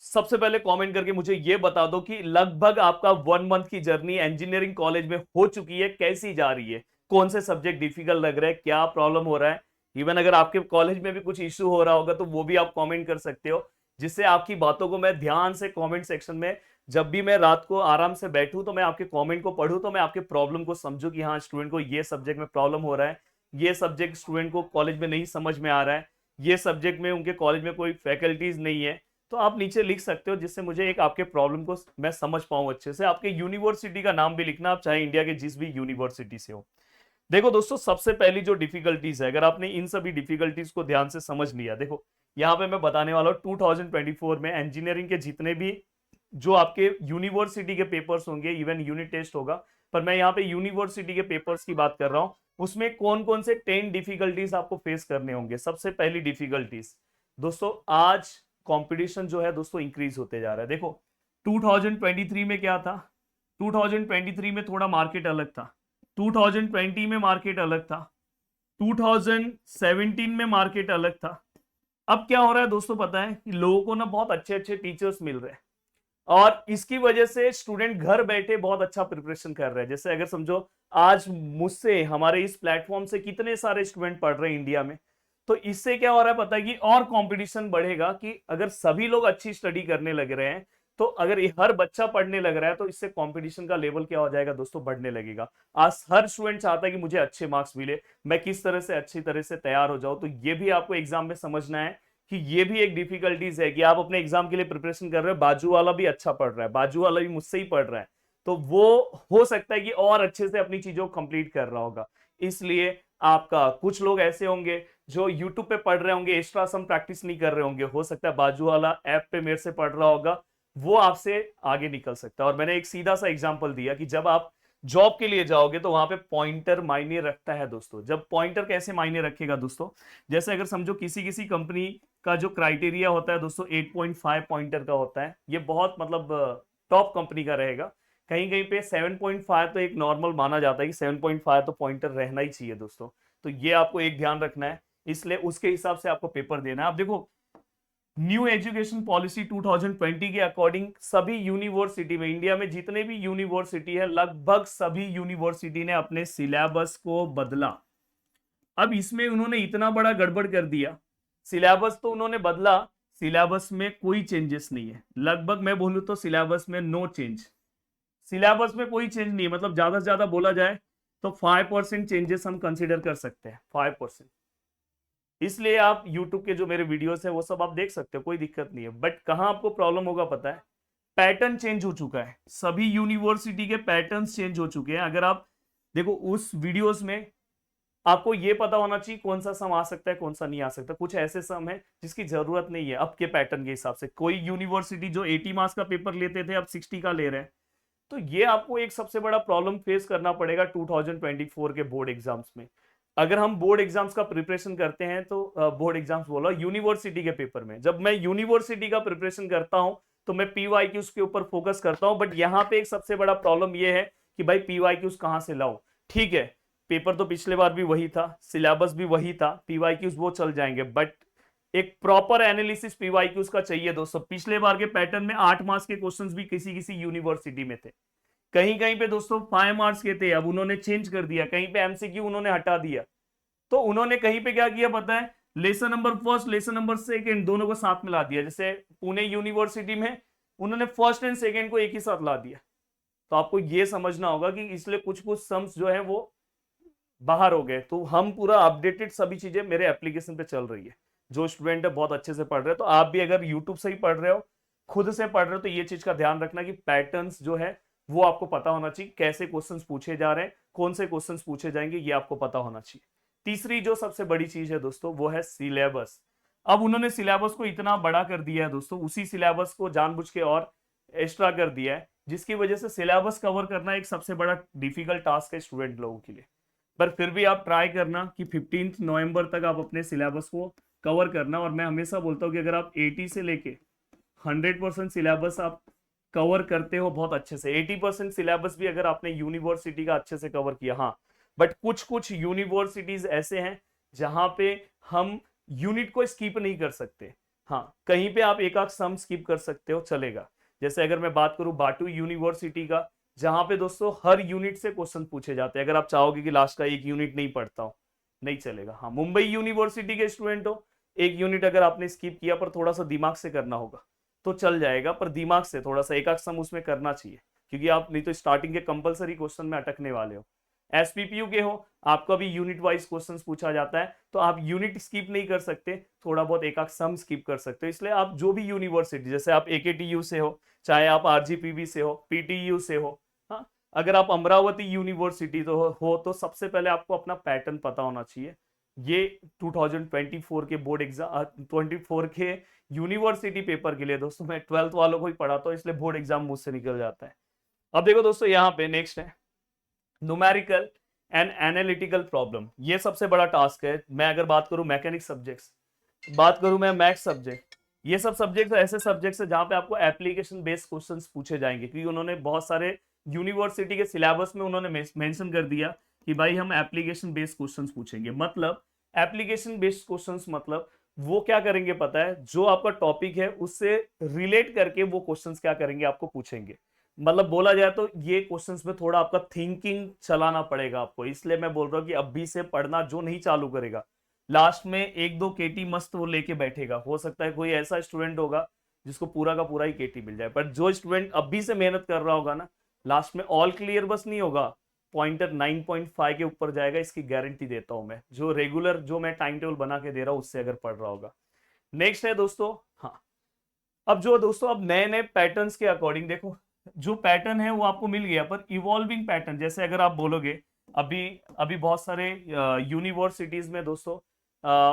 सबसे पहले कमेंट करके मुझे ये बता दो कि लगभग आपका 1 मंथ की जर्नी इंजीनियरिंग कॉलेज में हो चुकी है, कैसी जा रही है, कौन से सब्जेक्ट डिफिकल्ट लग रहे हैं, क्या प्रॉब्लम हो रहा है। इवन अगर आपके कॉलेज में भी कुछ इश्यू हो रहा होगा तो वो भी आप कमेंट कर सकते हो, जिससे आपकी बातों को मैं ध्यान से कमेंट सेक्शन में, जब भी मैं रात को आराम से बैठूं तो मैं आपके कमेंट को पढूं, तो मैं आपके प्रॉब्लम को समझूं कि हाँ स्टूडेंट को ये सब्जेक्ट में प्रॉब्लम हो रहा है, ये सब्जेक्ट स्टूडेंट को कॉलेज में नहीं समझ में आ रहा है, ये सब्जेक्ट में उनके कॉलेज में कोई फैकल्टीज नहीं है। तो आप नीचे लिख सकते हो, जिससे मुझे एक आपके प्रॉब्लम को मैं समझ पाऊं अच्छे से। आपके यूनिवर्सिटी का नाम भी लिखना, आप चाहे इंडिया के जिस भी यूनिवर्सिटी से हो। देखो दोस्तों, सबसे पहली जो डिफिकल्टीज है, अगर आपने इन सभी डिफिकल्टीज को ध्यान से समझ लिया, देखो यहाँ पे मैं बताने वाला हूँ 2024 में इंजीनियरिंग के जितने भी जो आपके यूनिवर्सिटी के पेपर्स होंगे, इवन यूनिट टेस्ट होगा, पर मैं यहाँ पे यूनिवर्सिटी के पेपर्स की बात कर रहा हूँ, उसमें कौन कौन से 10 डिफिकल्टीज आपको फेस करने होंगे। सबसे पहली डिफिकल्टीज दोस्तों, आज कंपटीशन जो है दोस्तों इंक्रीज होते जा रहा है। देखो 2023 में क्या था, 2023 में थोड़ा मार्केट अलग था, 2020 में मार्केट अलग था, 2017 में मार्केट अलग था। अब क्या हो रहा है दोस्तों, पता है कि लोगों को ना बहुत अच्छे अच्छे टीचर्स मिल रहे हैं, और इसकी वजह से स्टूडेंट घर बैठे बहुत अच्छा प्रिपरेशन कर रहे हैं। जैसे अगर समझो, आज मुझसे, हमारे इस प्लेटफॉर्म से कितने सारे स्टूडेंट पढ़ रहे हैं इंडिया में, तो इससे क्या हो रहा है पता है कि और कंपटीशन बढ़ेगा, कि अगर सभी लोग अच्छी स्टडी करने लग रहे हैं, तो अगर ये हर बच्चा पढ़ने लग रहा है, तो इससे कंपटीशन का लेवल क्या हो जाएगा दोस्तों, बढ़ने लगेगा। आज हर स्टूडेंट चाहता है कि मुझे अच्छे मार्क्स मिले, मैं किस तरह से अच्छी तरह से तैयार हो जाऊं। तो ये भी आपको एग्जाम में समझना है कि ये भी एक डिफिकल्टीज है कि आप अपने एग्जाम के लिए प्रिपरेशन कर रहे हो, बाजू वाला भी अच्छा पढ़ रहा है, बाजू वाला भी मुझसे ही पढ़ रहा है, तो वो हो सकता है कि और अच्छे से अपनी चीजों को कंप्लीट कर रहा होगा। इसलिए आपका कुछ लोग ऐसे होंगे जो YouTube पे पढ़ रहे होंगे, एक्स्ट्रा सम प्रैक्टिस नहीं कर रहे होंगे, हो सकता है बाजू वाला ऐप पे मेरे से पढ़ रहा होगा, वो आपसे आगे निकल सकता है। और मैंने एक सीधा सा एग्जांपल दिया कि जब आप जॉब के लिए जाओगे तो वहां पे पॉइंटर मायने रखता है दोस्तों। जब पॉइंटर कैसे मायने रखेगा दोस्तों, जैसे अगर समझो किसी किसी कंपनी का जो क्राइटेरिया होता है दोस्तों 8.5 पॉइंटर का होता है, ये बहुत मतलब टॉप कंपनी का रहेगा। कहीं कहीं पे 7.5 तो एक नॉर्मल माना जाता है कि 7.5 तो पॉइंटर रहना ही चाहिए दोस्तों। तो ये आपको एक ध्यान रखना है, इसलिए उसके हिसाब से आपको पेपर देना है। आप देखो, न्यू एजुकेशन पॉलिसी 2020 के अकॉर्डिंग सभी यूनिवर्सिटी में, इंडिया में जितने भी यूनिवर्सिटी है, लगभग सभी यूनिवर्सिटी ने अपने सिलेबस को बदला। अब इसमें उन्होंने इतना बड़ा गड़बड़ कर दिया, सिलेबस तो उन्होंने बदला, सिलेबस में कोई चेंजेस नहीं है। लगभग मैं बोलूं तो सिलेबस में नो चेंज, सिलेबस में कोई चेंज नहीं है। मतलब ज्यादा से ज्यादा बोला जाए तो 5% चेंजेस हम कंसीडर कर सकते हैं, 5%। इसलिए आप YouTube के जो मेरे वीडियोस है वो सब आप देख सकते हो, कोई दिक्कत नहीं है। बट कहां आपको प्रॉब्लम होगा पता है, पैटर्न चेंज हो चुका है, सभी यूनिवर्सिटी के पैटर्न्स चेंज हो चुके हैं। अगर आप देखो उस वीडियोस में, आपको ये पता होना चाहिए कौन सा सम आ सकता है, कौन सा नहीं आ सकता। कुछ ऐसे सम है जिसकी जरूरत नहीं है अब के पैटर्न के हिसाब से। कोई यूनिवर्सिटी जो 80 मार्क्स का पेपर लेते थे अब 60 का ले रहे हैं। तो ये आपको एक सबसे बड़ा प्रॉब्लम फेस करना पड़ेगा 2024 के बोर्ड एग्जाम्स में। अगर हम बोर्ड एग्जाम्स का प्रिपरेशन करते हैं तो बोर्ड एग्जाम्स बोला, यूनिवर्सिटी के पेपर में जब मैं यूनिवर्सिटी का प्रिपरेशन करता हूं तो मैं पीवाईक्यूज के ऊपर फोकस करता हूं। बट यहां पे एक सबसे बड़ा प्रॉब्लम यह है कि भाई पीवाईक्यूज कहां से लाऊं। ठीक है, पेपर तो पिछले बार भी वही था, सिलेबस भी वही था, पीवाईक्यूज वो चल जाएंगे, बट एक प्रॉपर एनालिसिस पीवाईक्यूज का चाहिए दोस्तों। पिछले बार के पैटर्न में 8 मार्क्स के क्वेश्चंस भी किसी किसी यूनिवर्सिटी में थे, कहीं कहीं पे दोस्तों 5 मार्क्स के थे, अब उन्होंने चेंज कर दिया, कहीं पे एमसीक्यू उन्होंने हटा दिया। तो उन्होंने कहीं पे क्या किया पता है, lesson number first, lesson number second दोनों को साथ मिला दिया। जैसे पुणे यूनिवर्सिटी में उन्होंने फर्स्ट एंड सेकंड को एक ही साथ ला दिया। तो आपको ये समझना होगा कि इसलिए कुछ कुछ सम्स जो है वो बाहर हो गए। तो हम पूरा अपडेटेड सभी चीजें मेरे एप्लीकेशन पे चल रही है, जो स्टूडेंट है बहुत अच्छे से पढ़ रहे हैं। तो आप भी अगर यूट्यूब से ही पढ़ रहे हो, खुद से पढ़ रहे हो, तो ये चीज का ध्यान रखना कि पैटर्न्स जो है वो आपको पता होना चाहिए, कैसे क्वेश्चंस पूछे जा रहे हैं, कौन से क्वेश्चंस पूछे जाएंगे, ये आपको पता होना चाहिए। तीसरी जो सबसे बड़ी चीज है दोस्तों वो है सिलेबस। अब उन्होंने सिलेबस को इतना बड़ा कर दिया है दोस्तों, उसी सिलेबस को जानबूझ के और एक्स्ट्रा कर दिया है, जिसकी वजह से सिलेबस कवर करना एक सबसे बड़ा डिफिकल्ट टास्क है स्टूडेंट लोगों के लिए। पर फिर भी आप ट्राई करना कि 15 नवंबर तक आप अपने सिलेबस को कवर करना। और मैं हमेशा बोलता हूँ कि अगर आप 80 से लेके 100% सिलेबस आप कवर करते हो बहुत अच्छे से, 80% सिलेबस भी अगर आपने यूनिवर्सिटी का अच्छे से कवर किया, हाँ, बट कुछ कुछ यूनिवर्सिटीज ऐसे हैं जहां पे हम यूनिट को स्किप नहीं कर सकते, हाँ, कहीं पे आप एक आध सम स्किप कर सकते हो, चलेगा। जैसे अगर मैं बात करूं बाटू यूनिवर्सिटी का, जहां पे दोस्तों हर यूनिट से क्वेश्चन पूछे जाते हैं, अगर आप चाहोगे कि लास्ट का एक यूनिट नहीं पढ़ता हो, नहीं चलेगा। हाँ, मुंबई यूनिवर्सिटी के स्टूडेंट हो, एक यूनिट अगर आपने स्किप किया पर थोड़ा सा दिमाग से करना होगा तो चल जाएगा, पर दिमाग से थोड़ा सा एक आध सम उसमें करना चाहिए, क्योंकि आप नहीं तो स्टार्टिंग के कंपलसरी क्वेश्चन में अटकने वाले हो। एसपीपीयू के हो, आपका भी यूनिट वाइज क्वेश्चन पूछा जाता है, तो आप यूनिट स्किप नहीं कर सकते, थोड़ा बहुत एक आध सम स्किप कर सकते हो। इसलिए आप जो भी यूनिवर्सिटी, जैसे आप एकेटीयू से हो, चाहे आप आरजीपीवी से हो, पीटीयू से हो, हाँ, अगर आप अमरावती यूनिवर्सिटी तो सबसे पहले आपको अपना पैटर्न पता होना चाहिए। ये 2024 के बोर्ड एग्जाम 24 के यूनिवर्सिटी पेपर के लिए दोस्तों मैं 12th वालों को ही पढ़ाता हूँ, इसलिए बोर्ड एग्जाम मुझसे निकल जाता है। अब देखो दोस्तों, यहाँ पे नेक्स्ट है न्यूमेरिकल एंड एनालिटिकल प्रॉब्लम। ये सबसे बड़ा टास्क है। मैं अगर बात करूं मैकेनिक्स सब्जेक्ट्स, बात करूं मैं मैथ्स सब्जेक्ट, ये सब सब्जेक्ट ऐसे सब्जेक्ट्स है जहां पे आपको एप्लीकेशन बेस्ड क्वेश्चंस पूछे जाएंगे, क्योंकि उन्होंने बहुत सारे यूनिवर्सिटी के सिलेबस में उन्होंने मेंशन कर दिया कि भाई हम एप्लीकेशन बेस्ड क्वेश्चंस पूछेंगे। मतलब एप्लीकेशन बेस्ड क्वेश्चंस मतलब वो क्या करेंगे पता है, जो आपका टॉपिक है उससे रिलेट करके वो क्वेश्चंस क्या करेंगे, आपको पूछेंगे। मतलब बोला जाए तो ये क्वेश्चंस में थोड़ा आपका थिंकिंग चलाना पड़ेगा आपको, इसलिए मैं बोल रहा हूँ कि अभी से पढ़ना जो नहीं चालू करेगा, लास्ट में एक दो केटी मस्त वो लेके बैठेगा। हो सकता है कोई ऐसा स्टूडेंट होगा जिसको पूरा का पूरा ही केटी मिल जाए, पर जो स्टूडेंट अभी से मेहनत कर रहा होगा ना, लास्ट में ऑल क्लियर बस नहीं होगा, पॉइंटर 9.5 के ऊपर जाएगा, इसकी गारंटी देता हूं मैं, जो रेगुलर जो मैं टाइम टेबल बना के दे रहा हूं उससे अगर पढ़ रहा होगा। नेक्स्ट है दोस्तों, हाँ, अब जो दोस्तों अब नए नए पैटर्न्स के अकॉर्डिंग देखो, जो पैटर्न है वो आपको मिल गया, पर इवॉल्विंग पैटर्न, जैसे अगर आप बोलोगे अभी अभी बहुत सारे यूनिवर्सिटीज में दोस्तों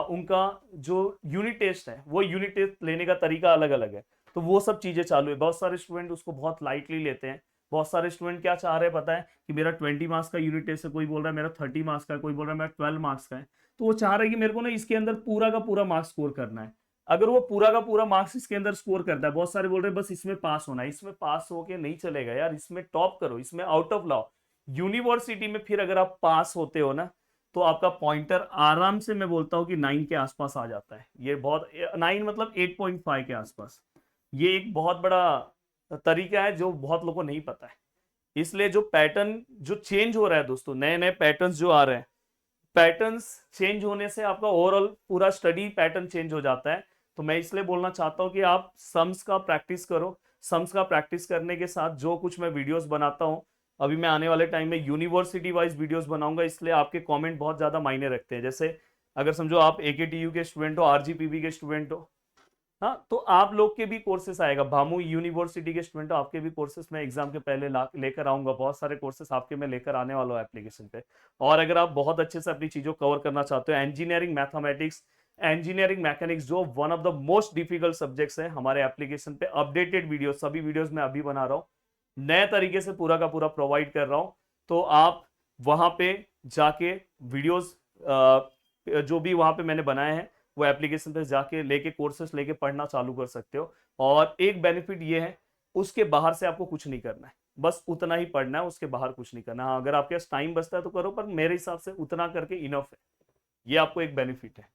उनका जो यूनिट टेस्ट है वो यूनिट टेस्ट लेने का तरीका अलग अलग है, तो वो सब चीजें चालू है। बहुत सारे स्टूडेंट उसको बहुत लाइटली लेते हैं। बहुत सारे स्टूडेंट क्या चाह रहे हैं पता है, कि मेरा 20 मार्क्स का यूनिट टेस्ट है, कोई बोल रहा है मेरा 30 मार्क्स का है, कोई बोल रहा है मेरा 12 मार्क्स का है, तो वो चाह रहे हैं कि मेरे को ना इसके अंदर पूरा का पूरा मार्क्स स्कोर करना है। अगर वो पूरा का पूरा मार्क्स इसके अंदर स्कोर करता है, बहुत सारे बोल रहे हैं बस इसमें पास होना है, इसमें पास होके नहीं चलेगा यार, इसमें टॉप करो, इसमें आउट ऑफ लाओ। यूनिवर्सिटी में फिर अगर आप पास होते हो ना, तो आपका पॉइंटर आराम से मैं बोलता हूँ कि 9 के आसपास आ जाता है। ये बहुत 9 मतलब 8.5 के आसपास। ये एक बहुत बड़ा तरीका है जो बहुत लोगों को नहीं पता है। इसलिए जो पैटर्न जो चेंज हो रहा है दोस्तों, नए नए पैटर्न्स जो आ रहे हैं, पैटर्न्स चेंज होने से आपका ओवरऑल पूरा स्टडी पैटर्न चेंज हो जाता है। तो मैं इसलिए बोलना चाहता हूं कि आप सम्स का प्रैक्टिस करो। सम्स का प्रैक्टिस करने के साथ जो कुछ मैं वीडियोस बनाता हूं, अभी मैं आने वाले टाइम में यूनिवर्सिटी वाइज वीडियोस बनाऊंगा, इसलिए आपके कमेंट बहुत ज्यादा मायने रखते हैं। जैसे अगर समझो आप एकेटीयू के स्टूडेंट हो, आरजीपीवी के स्टूडेंट हो, हाँ, तो आप लोग के भी कोर्सेस आएगा, भामू यूनिवर्सिटी के स्टूडेंट, आपके भी कोर्सेस मैं एग्जाम के पहले लेकर आऊंगा। बहुत सारे कोर्सेस आपके मैं लेकर आने वाला हूँ एप्लीकेशन पे। और अगर आप बहुत अच्छे से अपनी चीजों कवर करना चाहते हो, इंजीनियरिंग मैथमेटिक्स, इंजीनियरिंग मैकेनिक्स, जो one of the most difficult subjects है, हमारे एप्लीकेशन पे अपडेटेड वीडियो, सभी वीडियोज मैं अभी बना रहा हूँ, नए तरीके से पूरा का पूरा प्रोवाइड कर रहा हूँ। तो आप वहां पे जाके वीडियोज जो भी वहां पे मैंने बनाए हैं वो एप्लीकेशन पे जाके लेके कोर्सेस लेके पढ़ना चालू कर सकते हो। और एक बेनिफिट ये है, उसके बाहर से आपको कुछ नहीं करना है, बस उतना ही पढ़ना है, उसके बाहर कुछ नहीं करना। हाँ, अगर आपके पास टाइम बचता है तो करो, पर मेरे हिसाब से उतना करके इनफ है। ये आपको एक बेनिफिट है।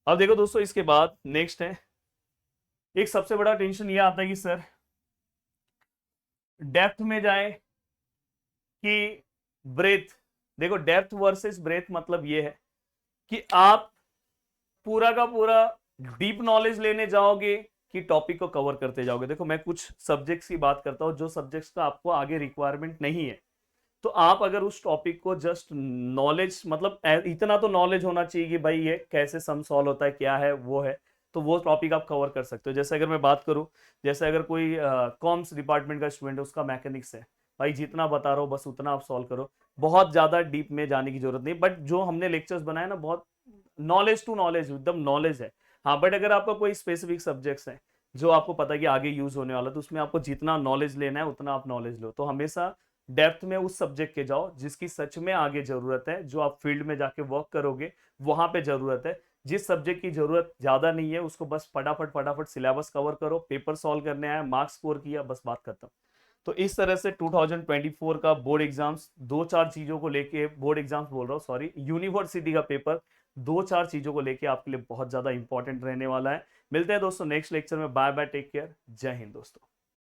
अब देखो दोस्तों, इसके बाद नेक्स्ट है, एक सबसे बड़ा टेंशन ये आता है कि सर डेप्थ में जाए कि ब्रेथ। देखो, डेप्थ वर्सेस ब्रेथ मतलब ये है कि आप पूरा का पूरा डीप नॉलेज लेने जाओगे कि टॉपिक को कवर करते जाओगे। देखो, मैं कुछ सब्जेक्ट्स की बात करता हूं जो सब्जेक्ट्स का आपको आगे रिक्वायरमेंट नहीं है, तो आप अगर उस टॉपिक को जस्ट नॉलेज, मतलब इतना तो नॉलेज होना चाहिए कि भाई ये कैसे सम सॉल्व होता है, क्या है वो है, तो वो टॉपिक आप कवर कर सकते हो। जैसे अगर मैं बात करूं, जैसे अगर कोई कॉम्स डिपार्टमेंट का स्टूडेंट है, उसका मैकेनिक्स है, भाई जितना बता रहा हूँ बस उतना आप सॉल्व करो, बहुत ज्यादा डीप में जाने की जरूरत नहीं। बट जो हमने लेक्चर्स बनाए ना, बहुत नॉलेज टू नॉलेज, एकदम नॉलेज है। हाँ, बट अगर आपका कोई स्पेसिफिक सब्जेक्ट्स है जो आपको पता है कि आगे यूज होने वाला, तो उसमें आपको जितना नॉलेज लेना है उतना आप नॉलेज लो। तो हमेशा डेप्थ में उस सब्जेक्ट के जाओ जिसकी सच में आगे जरूरत है, जो आप फील्ड में जाके वर्क करोगे वहां पे जरूरत है। जिस सब्जेक्ट की जरूरत ज्यादा नहीं है उसको बस फटाफट फटाफट सिलेबस कवर करो, पेपर सॉल्व करने आया, मार्क्स स्कोर किया, बस बात खत्म। तो इस तरह से 2024 का बोर्ड एग्जाम्स, दो चार चीजों को लेके, बोर्ड एग्जाम्स बोल रहा हूँ सॉरी, यूनिवर्सिटी का पेपर दो चार चीजों को लेके आपके लिए बहुत ज्यादा इंपॉर्टेंट रहने वाला है। मिलते हैं दोस्तों नेक्स्ट लेक्चर में। बाय बाय, टेक केयर, जय हिंद दोस्तों।